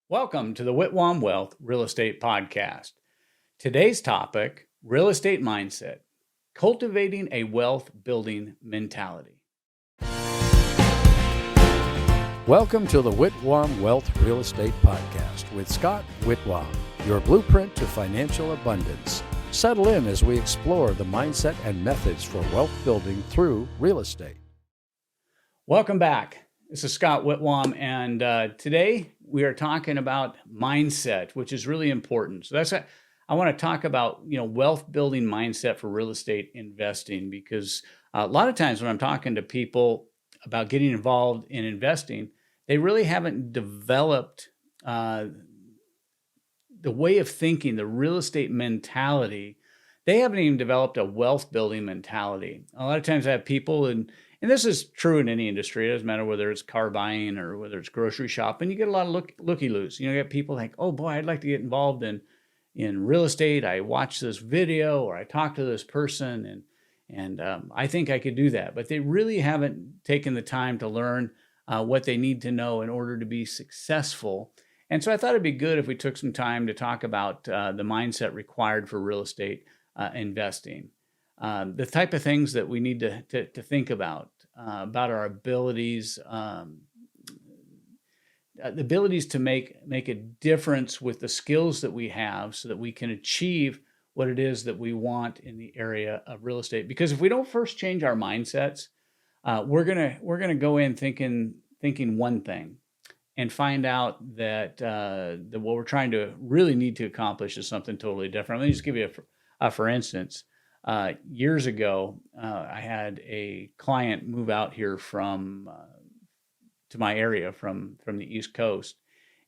Welcome to the Whitwam Wealth Real Estate Podcast. Today's topic, real estate mindset, cultivating a wealth building mentality. Welcome to the Whitwam Wealth Real Estate Podcast with Scott Whitwam, your blueprint to financial abundance. Settle in as we explore the mindset and methods for wealth building through real estate. Welcome back. This is Scott Whitwam, and today we are talking about mindset, which is really important. So I want to talk about, wealth building mindset for real estate investing, because a lot of times when I'm talking to people about getting involved in investing, they really haven't developed the way of thinking, the real estate mentality. They haven't even developed a wealth building mentality. A lot of times I have people, and this is true in any industry. It doesn't matter whether it's car buying or whether it's grocery shopping. You get a lot of looky-loos. You get people think, oh boy, I'd like to get involved in real estate. I watched this video or I talked to this person and I think I could do that. But they really haven't taken the time to learn what they need to know in order to be successful. And so I thought it'd be good if we took some time to talk about the mindset required for real estate investing. The type of things that we need to think about our abilities, the abilities to make a difference with the skills that we have so that we can achieve what it is that we want in the area of real estate. Because if we don't first change our mindsets, we're gonna go in thinking one thing and find out that what we're trying to really need to accomplish is something totally different. Let me just give you for instance. Years ago, I had a client move out here to my area from the East Coast,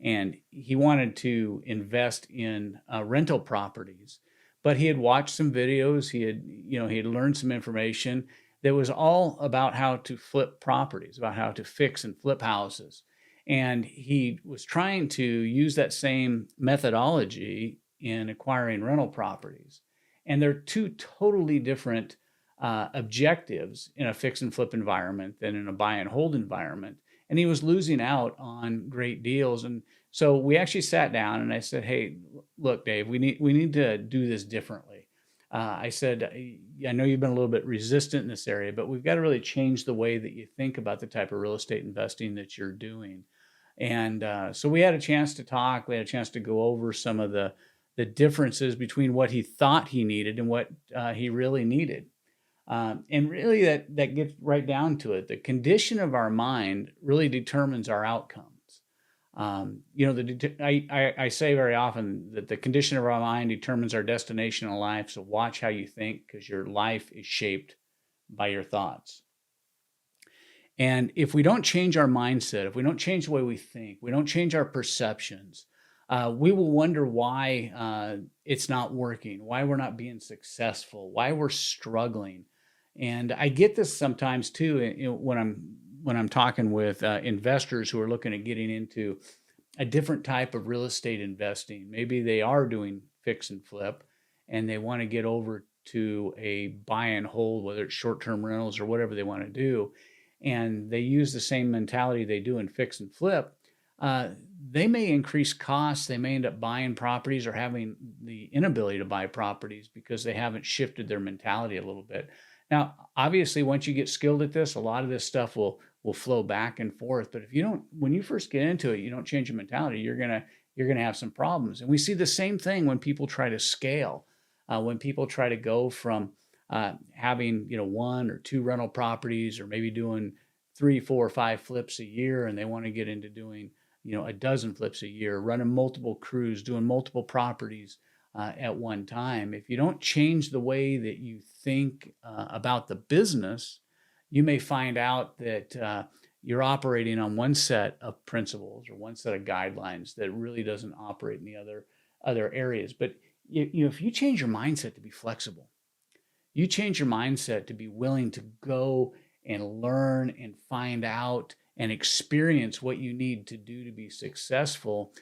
and he wanted to invest in rental properties. But he had watched some videos. He had learned some information that was all about how to flip properties, about how to fix and flip houses, and he was trying to use that same methodology in acquiring rental properties. And they're two totally different objectives in a fix and flip environment than in a buy and hold environment. And he was losing out on great deals. And so we actually sat down and I said, hey, look, Dave, we need to do this differently. I said, I know you've been a little bit resistant in this area, but we've got to really change the way that you think about the type of real estate investing that you're doing. And so we had a chance to talk. We had a chance to go over some of the differences between what he thought he needed and what he really needed. And really that gets right down to it. The condition of our mind really determines our outcomes. I say very often that the condition of our mind determines our destination in life. So watch how you think, because your life is shaped by your thoughts. And if we don't change our mindset, if we don't change the way we think, we don't change our perceptions, we will wonder why it's not working, why we're not being successful, why we're struggling. And I get this sometimes too when I'm talking with investors who are looking at getting into a different type of real estate investing. Maybe they are doing fix and flip and they want to get over to a buy and hold, whether it's short-term rentals or whatever they want to do. And they use the same mentality they do in fix and flip. They may increase costs. They may end up buying properties or having the inability to buy properties because they haven't shifted their mentality a little bit. Now, obviously, once you get skilled at this, a lot of this stuff will flow back and forth. But when you first get into it, you don't change your mentality, you're gonna have some problems. And we see the same thing when people try to scale, when people try to go from having one or two rental properties, or maybe doing 3, 4, 5 flips a year, and they want to get into doing a dozen flips a year, running multiple crews, doing multiple properties at one time. If you don't change the way that you think about the business, you may find out that you're operating on one set of principles or one set of guidelines that really doesn't operate in the other areas. But if you change your mindset to be flexible, you change your mindset to be willing to go and learn and find out and experience what you need to do to be successful,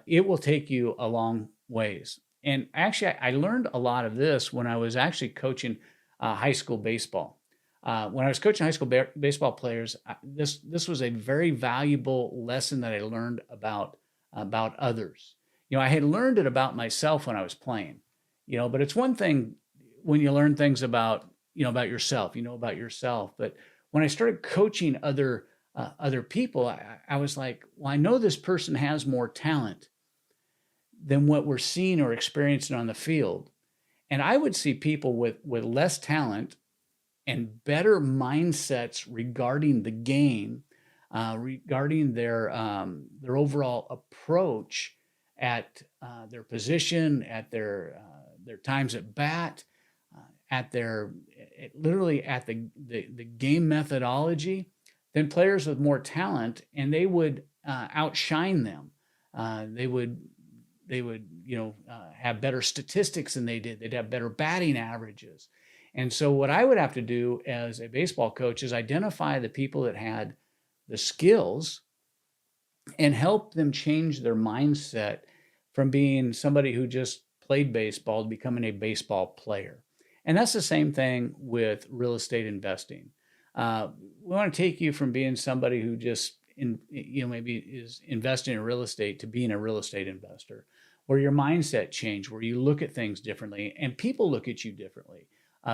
it will take you a long ways. And actually, I learned a lot of this when I was actually coaching high school baseball. When I was coaching high school baseball players, this was a very valuable lesson that I learned about about others. I had learned it about myself when I was playing, but it's one thing when you learn things about, about yourself, about yourself. But when I started coaching other people, I was like, well, I know this person has more talent than what we're seeing or experiencing on the field. And I would see people with less talent and better mindsets regarding the game, regarding their overall approach at their position, at their times at bat, literally at the game methodology, than players with more talent, and they would outshine them. They would have better statistics than they did. They'd have better batting averages. And so what I would have to do as a baseball coach is identify the people that had the skills and help them change their mindset from being somebody who just played baseball to becoming a baseball player. And that's the same thing with real estate investing. We want to take you from being somebody who just maybe is investing in real estate to being a real estate investor, where your mindset change, where you look at things differently and people look at you differently,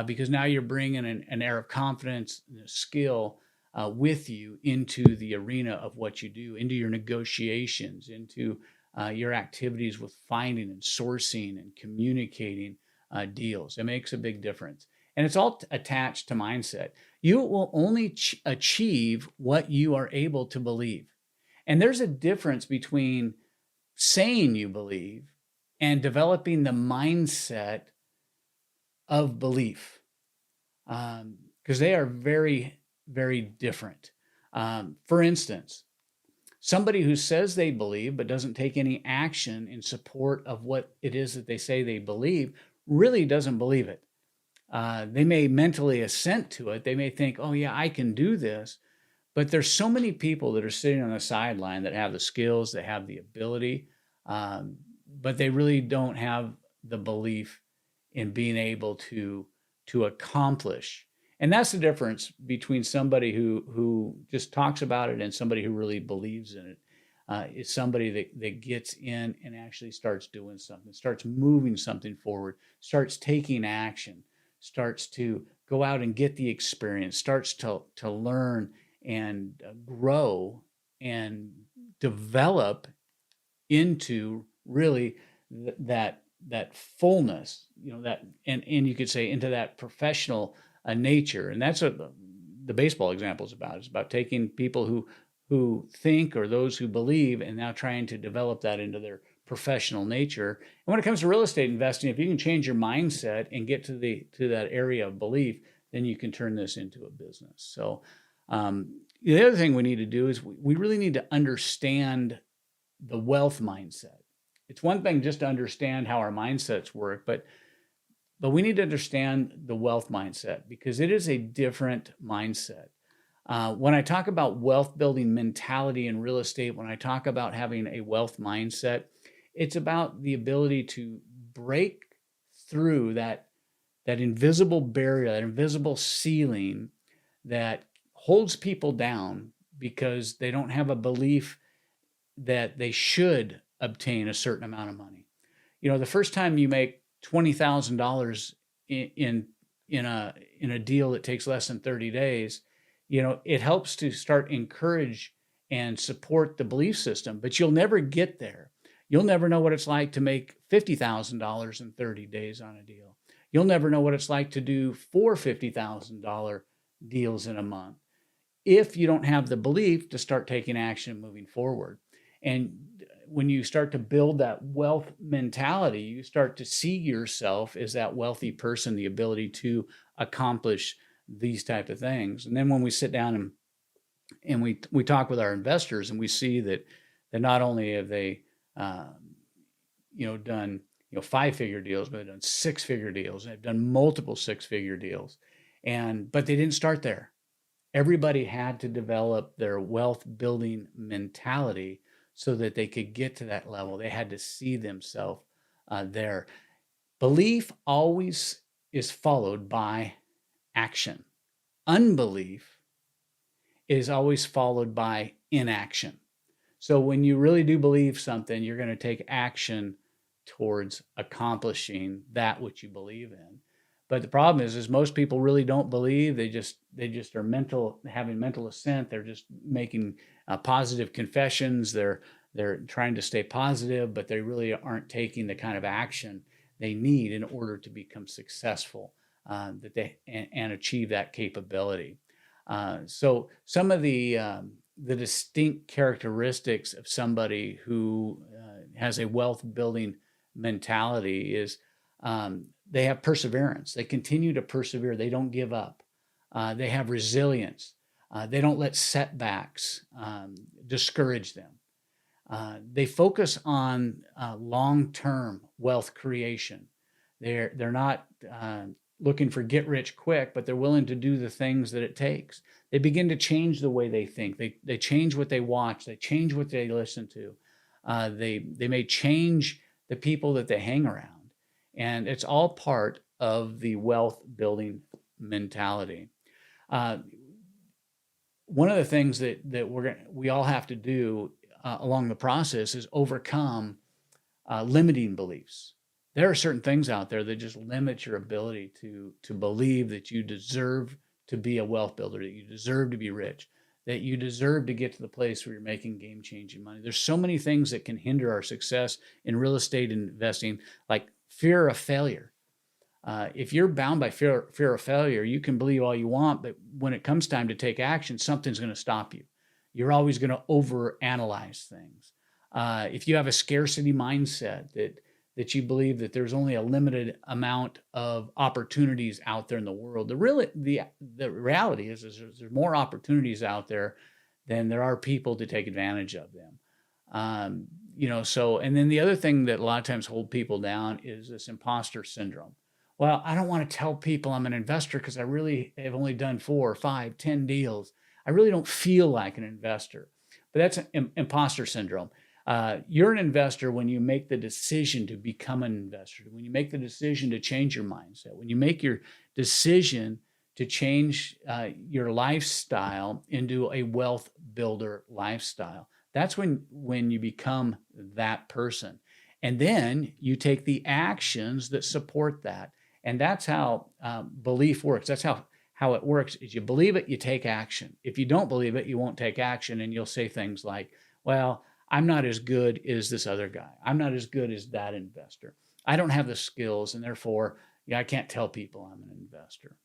because now you're bringing an air of confidence and a skill with you into the arena of what you do, into your negotiations, into your activities with finding and sourcing and communicating deals. It makes a big difference. And it's all attached to mindset. You will only achieve what you are able to believe. And there's a difference between saying you believe and developing the mindset of belief, because they are very, very different. For instance, somebody who says they believe but doesn't take any action in support of what it is that they say they believe really doesn't believe it. They may mentally assent to it. They may think, oh yeah, I can do this. But there's so many people that are sitting on the sideline that have the skills, they have the ability, but they really don't have the belief in being able to accomplish. And that's the difference between somebody who just talks about it and somebody who really believes in it. Is somebody that gets in and actually starts doing something, starts moving something forward, starts taking action, starts to go out and get the experience, starts to learn and grow and develop into really that fullness, that and you could say into that professional nature. And that's what the baseball example is about. It's about taking people who think, or those who believe, and now trying to develop that into their professional nature. And when it comes to real estate investing, if you can change your mindset and get to that area of belief, then you can turn this into a business. So the other thing we need to do is we really need to understand the wealth mindset. It's one thing just to understand how our mindsets work, but we need to understand the wealth mindset, because it is a different mindset. When I talk about wealth building mentality in real estate, when I talk about having a wealth mindset, it's about the ability to break through that invisible barrier, that invisible ceiling that holds people down because they don't have a belief that they should obtain a certain amount of money. The first time you make $20,000 in a deal that takes less than 30 days, it helps to encourage and support the belief system, but you'll never get there. You'll never know what it's like to make $50,000 in 30 days on a deal. You'll never know what it's like to do 4 $50,000 deals in a month if you don't have the belief to start taking action and moving forward. And when you start to build that wealth mentality, you start to see yourself as that wealthy person, the ability to accomplish these type of things. And then when we sit down and we talk with our investors, and we see that not only have they done 5-figure deals, but they've done 6-figure deals, and they've done multiple 6-figure deals, but they didn't start there. Everybody had to develop their wealth building mentality so that they could get to that level. They had to see themselves there. Belief always is followed by action. Unbelief is always followed by inaction. So when you really do believe something, you're going to take action towards accomplishing that which you believe in. But the problem is most people really don't believe. They just are having mental assent. They're just making positive confessions. They're trying to stay positive, but they really aren't taking the kind of action they need in order to become successful and achieve that capability. So some of the distinct characteristics of somebody who has a wealth building mentality is they have perseverance. They continue to persevere. They don't give up. They have resilience. They don't let setbacks discourage them. They focus on long-term wealth creation. They're not looking for get rich quick, but they're willing to do the things that it takes. They begin to change the way they think. They change what they watch. They change what they listen to. They may change the people that they hang around, and it's all part of the wealth building mentality. One of the things that we all have to do along the process is overcome limiting beliefs. There are certain things out there that just limit your ability to believe that you deserve to be a wealth builder, that you deserve to be rich, that you deserve to get to the place where you're making game-changing money. There's so many things that can hinder our success in real estate investing, like fear of failure. If you're bound by fear of failure, you can believe all you want, but when it comes time to take action, something's going to stop you. You're always going to overanalyze things. If you have a scarcity mindset that you believe that there's only a limited amount of opportunities out there in the world, the reality is there's more opportunities out there than there are people to take advantage of them. And then the other thing that a lot of times hold people down is this imposter syndrome. Well, I don't want to tell people I'm an investor because I really have only done 4 or 5, 10 deals. I really don't feel like an investor. But that's imposter syndrome. You're an investor when you make the decision to become an investor, when you make the decision to change your mindset, when you make your decision to change your lifestyle into a wealth builder lifestyle. That's when you become that person. And then you take the actions that support that. And that's how belief works. That's how it works is you believe it, you take action. If you don't believe it, you won't take action, and you'll say things like, well, I'm not as good as this other guy. I'm not as good as that investor. I don't have the skills, and therefore, I can't tell people I'm an investor.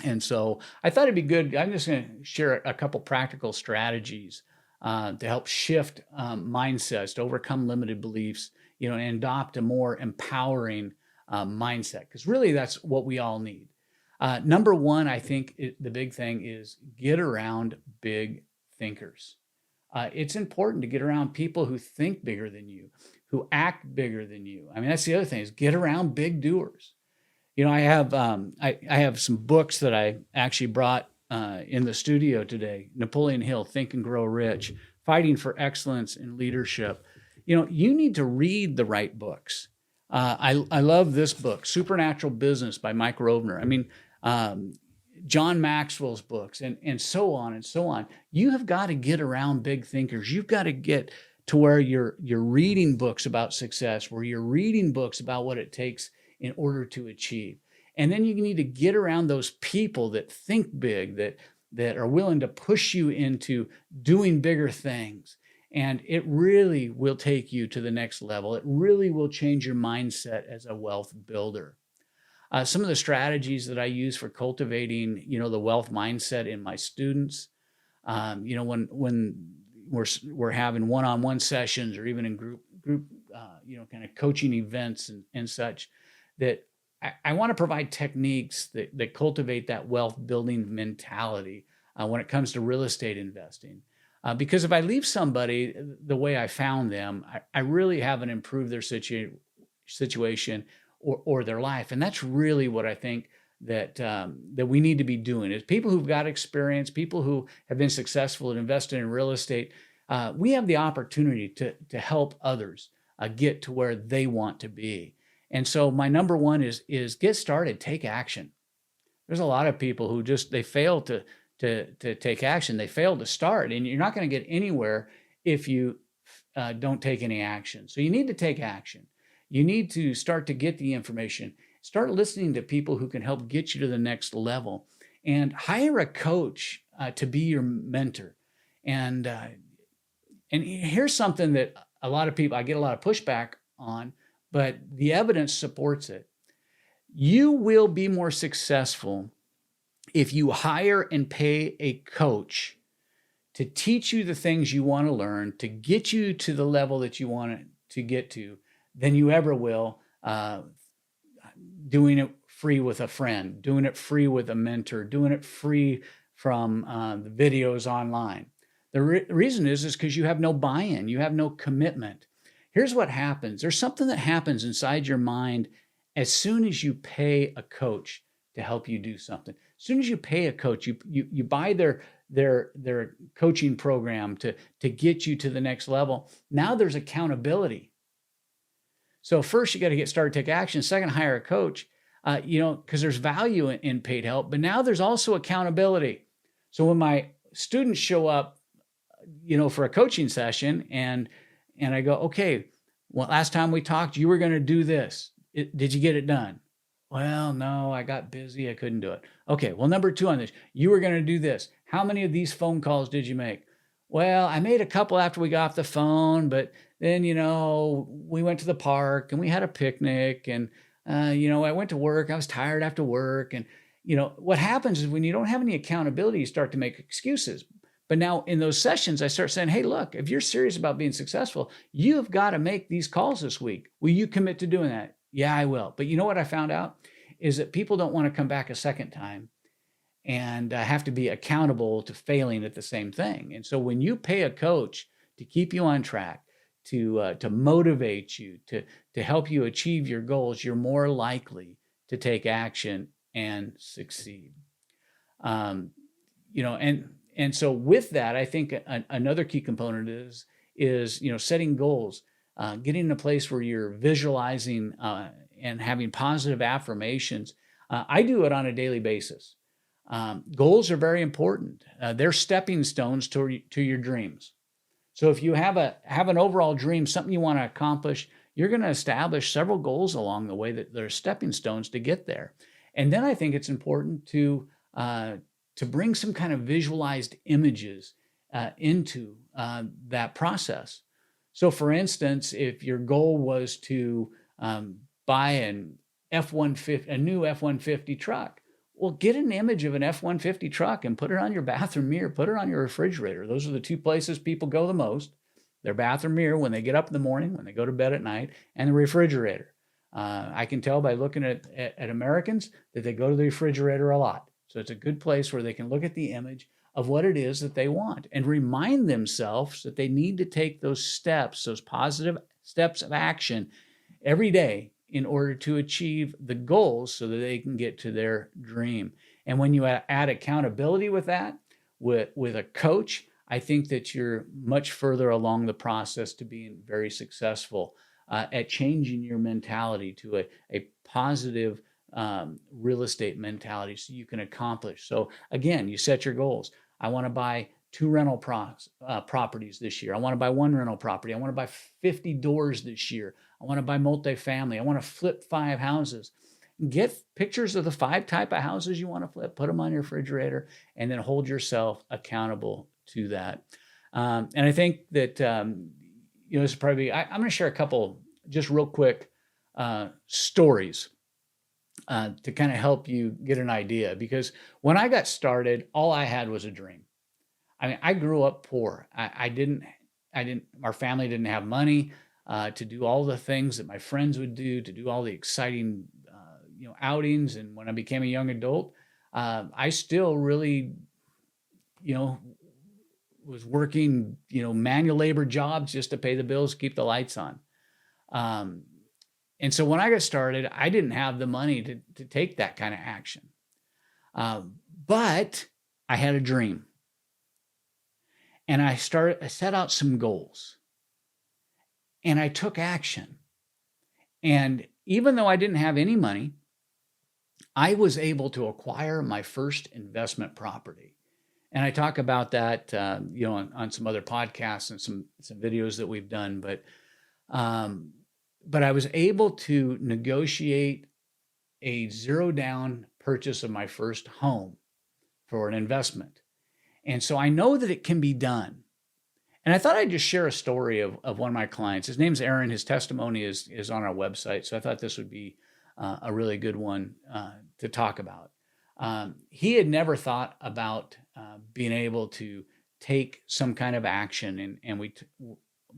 And so I thought it'd be good. I'm just going to share a couple practical strategies to help shift mindsets, to overcome limited beliefs, and adopt a more empowering mindset, because really that's what we all need. Number one, I think the big thing is get around big thinkers. It's important to get around people who think bigger than you, who act bigger than you. I mean, that's the other thing is get around big doers. I have some books that I actually brought in the studio today. Napoleon Hill, Think and Grow Rich, Fighting for Excellence in Leadership. You need to read the right books. I love this book, Supernatural Business by Mike Rovner. I mean, John Maxwell's books and so on and so on. You have got to get around big thinkers. You've got to get to where you're reading books about success, where you're reading books about what it takes in order to achieve. And then you need to get around those people that think big, that are willing to push you into doing bigger things. And it really will take you to the next level. It really will change your mindset as a wealth builder. Some of the strategies that I use for cultivating, the wealth mindset in my students, when we're having one-on-one sessions or even in group, kind of coaching events and such, that I want to provide techniques that cultivate that wealth building mentality when it comes to real estate investing. Because if I leave somebody the way I found them, I really haven't improved their situation or their life. And that's really what I think that we need to be doing is people who've got experience, people who have been successful at investing in real estate. We have the opportunity to help others get to where they want to be. And so my number one is get started, take action. There's a lot of people who they fail to take action. They fail to start, and you're not going to get anywhere if you don't take any action. So you need to take action. You need to start to get the information, start listening to people who can help get you to the next level, and hire a coach to be your mentor. And here's something that a lot of people, I get a lot of pushback on, but the evidence supports it. You will be more successful if you hire and pay a coach to teach you the things you want to learn, to get you to the level that you want to get to, than you ever will doing it free with a friend, doing it free with a mentor, doing it free from the videos online. The reason is because you have no buy-in, you have no commitment. Here's what happens. There's something that happens inside your mind as soon as you pay a coach to help you do something. As soon as you pay a coach, you buy their coaching program to get you to the next level. Now there's accountability. So first you got to get started, take action. Second, hire a coach, because there's value in paid help, but now there's also accountability. So when my students show up, for a coaching session and I go, okay, well, last time we talked, you were going to do this. Did you get it done? Well, no, I got busy. I couldn't do it. Okay. Well, number 2 on this, you were going to do this. How many of these phone calls did you make? Well, I made a couple after we got off the phone, but then, we went to the park and we had a picnic and, I went to work. I was tired after work. And, what happens is when you don't have any accountability, you start to make excuses. But now in those sessions, I start saying, hey, look, if you're serious about being successful, you've got to make these calls this week. Will you commit to doing that? Yeah, I will. But you know what I found out is that people don't want to come back a second time and have to be accountable to failing at the same thing. And so when you pay a coach to keep you on track, to motivate you, to help you achieve your goals, you're more likely to take action and succeed. And so with that, I think another key component is setting goals, getting in a place where you're visualizing and having positive affirmations. I do it on a daily basis. Goals are very important. They're stepping stones to your dreams. So if you have an overall dream, something you want to accomplish, you're going to establish several goals along the way that are stepping stones to get there. And then I think it's important to bring some kind of visualized images into that process. So for instance, if your goal was to buy a new F-150 truck, well, get an image of an F-150 truck and put it on your bathroom mirror, put it on your refrigerator. Those are the 2 places people go the most: their bathroom mirror when they get up in the morning, when they go to bed at night, and the refrigerator. I can tell by looking at Americans that they go to the refrigerator a lot. So it's a good place where they can look at the image of what it is that they want and remind themselves that they need to take those steps, those positive steps of action every day in order to achieve the goals so that they can get to their dream. And when you add accountability with that, with a coach, I think that you're much further along the process to being very successful at changing your mentality to a positive real estate mentality so you can accomplish. So again, you set your goals. I want to buy 2 rental properties this year. I want to buy 1 rental property. I want to buy 50 doors this year. I want to buy multifamily. I want to flip 5 houses. Get pictures of the 5 type of houses you want to flip, put them on your refrigerator, and then hold yourself accountable to that. And I think that, this is probably, I'm going to share a couple just real quick stories to kind of help you get an idea. Because when I got started, all I had was a dream. I mean, I grew up poor. Our family didn't have money to do all the things that my friends would do, to do all the exciting, outings. And when I became a young adult, I still really, was working, manual labor jobs just to pay the bills, keep the lights on. And so when I got started, I didn't have the money to take that kind of action. But I had a dream. And I set out some goals. And I took action. And even though I didn't have any money, I was able to acquire my first investment property. And I talk about that, on some other podcasts and some videos that we've done. But I was able to negotiate a zero down purchase of my first home for an investment. And so I know that it can be done. And I thought I'd just share a story of one of my clients. His name's Aaron. His testimony is on our website. So I thought this would be a really good one to talk about. He had never thought about being able to take some kind of action. And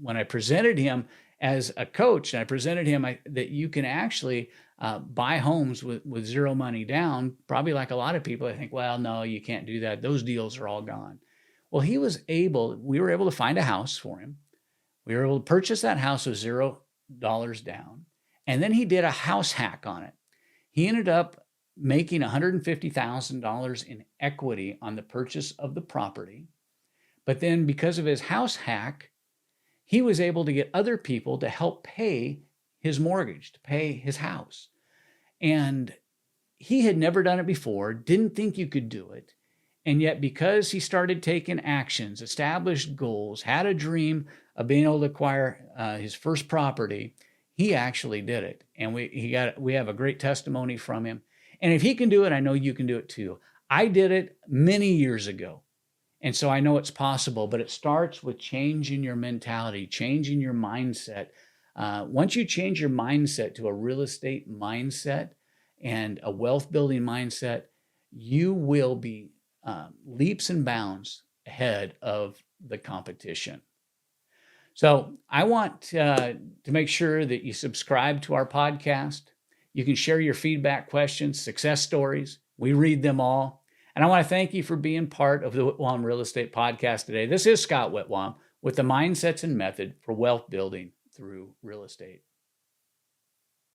when I presented him as a coach, and I presented him that you can actually buy homes with zero money down, probably like a lot of people, I think, well, no, you can't do that. Those deals are all gone. Well, we were able to find a house for him. We were able to purchase that house with $0 down. And then he did a house hack on it. He ended up making $150,000 in equity on the purchase of the property. But then because of his house hack, he was able to get other people to help pay his mortgage, to pay his house. And he had never done it before, didn't think you could do it. And yet, because he started taking actions, established goals, had a dream of being able to acquire his first property, he actually did it. And we have a great testimony from him. And if he can do it, I know you can do it too. I did it many years ago. And so I know it's possible, but it starts with changing your mentality, changing your mindset. Once you change your mindset to a real estate mindset and a wealth building mindset, you will be leaps and bounds ahead of the competition. So I want to make sure that you subscribe to our podcast. You can share your feedback, questions, success stories. We read them all. And I want to thank you for being part of the Whitwam Real Estate Podcast today. This is Scott Whitwam with the Mindsets and Method for Wealth Building through Real Estate.